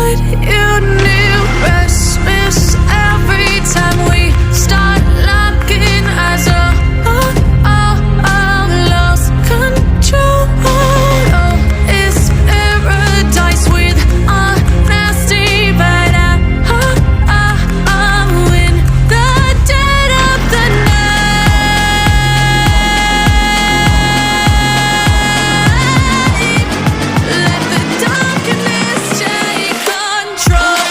what you knew. Restless every time we start locking eyes. Lost control. Oh, it's paradise with honesty, but I'm in the dead of the night. Let the darkness take control.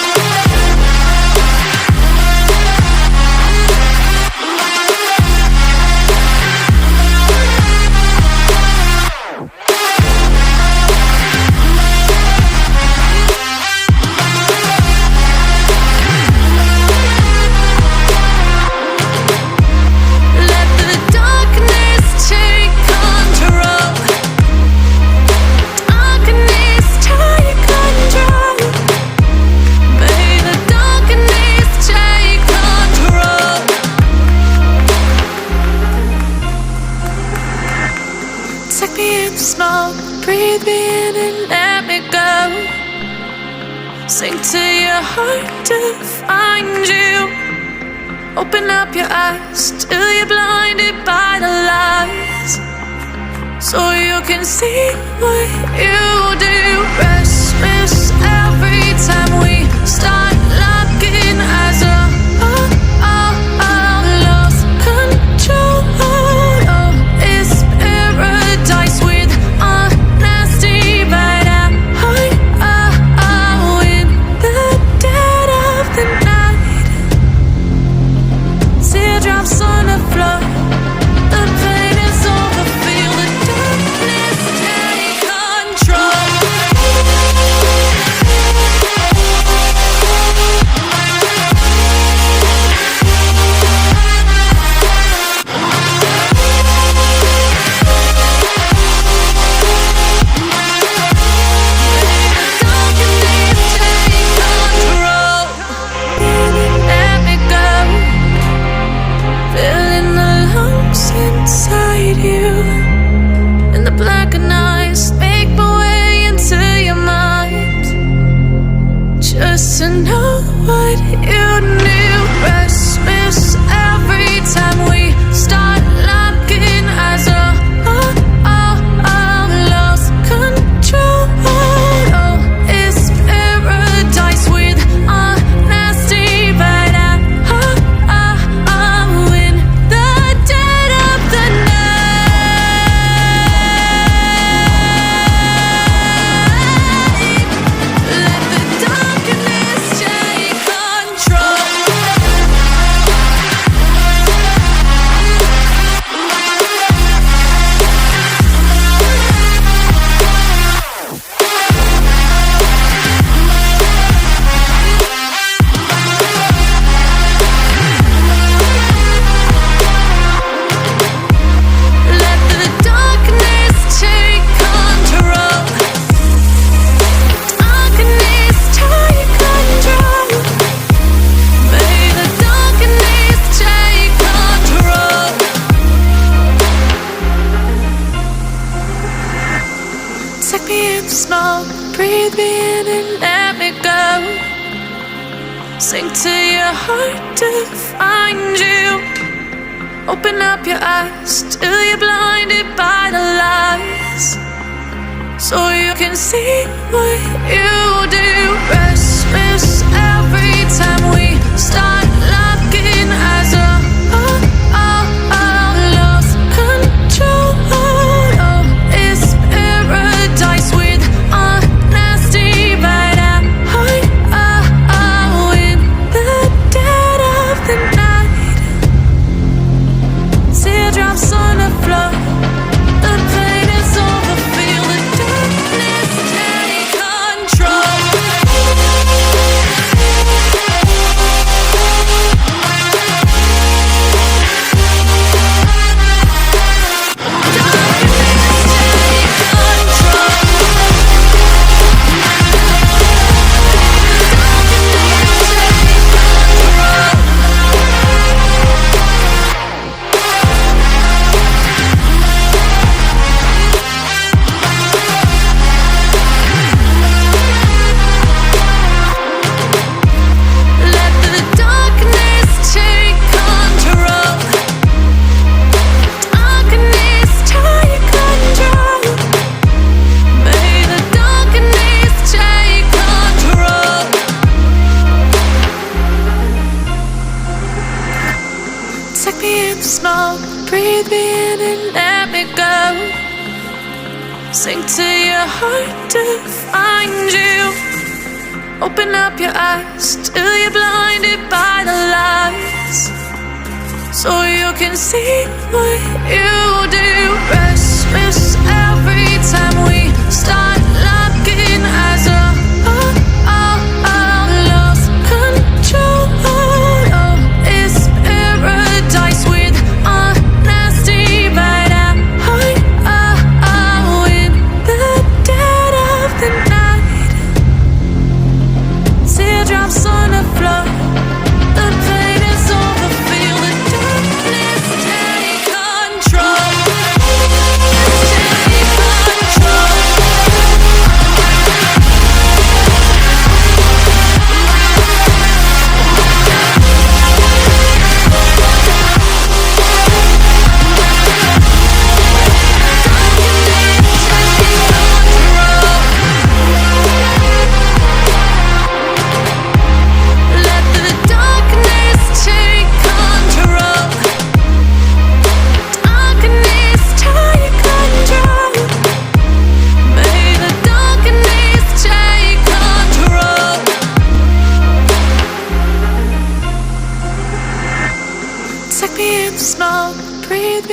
Let the darkness take control. Darkness take control. May the darkness take control. Take me in the smoke, breathe me in and let me go. Sink to your heart to find you. Open up your eyes till you're blinded by the lies, so you can see what you do. Restless every time we start locking eyes. Lost control. Oh, it's paradise with honesty, but I'm in the dead of the night. Teardrops on the floor. The pain is over. Feel the darkness take control. Let me go. Feeling the lumps inside you. In the blackened eyes, make my way into your mind, just to know what you knew. Restless every time we start locking eyes. Lost control. Oh, it's paradise with honesty, but I'm in the dead of the night. Let the darkness take control. Let the darkness take control. Darkness take control. May the darkness take control. Take me in the smoke, breathe me in and let me go. Sink to your heart to find you. Open up your eyes till you're blinded by the lies, so you can see what you do. Restless every time we start locking eyes. Lost control. Oh, it's paradise with honesty, but I'm in the dead of the night. Teardrops on the floor. The pain is over. Feel the darkness take control. Take me in and let me go. Sink to your heart to find you. Open up your eyes till you're blinded by the lights, so you can see what you do. Restless every time we start locking eyes. Lost control. Oh, it's paradise with honesty right out. In the dead of the night, teardrops on the floor. The pain is over. Feel the darkness take control. Take control. Let the darkness take control. Darkness take control. May the darkness take control. Take me in the smoke, breathe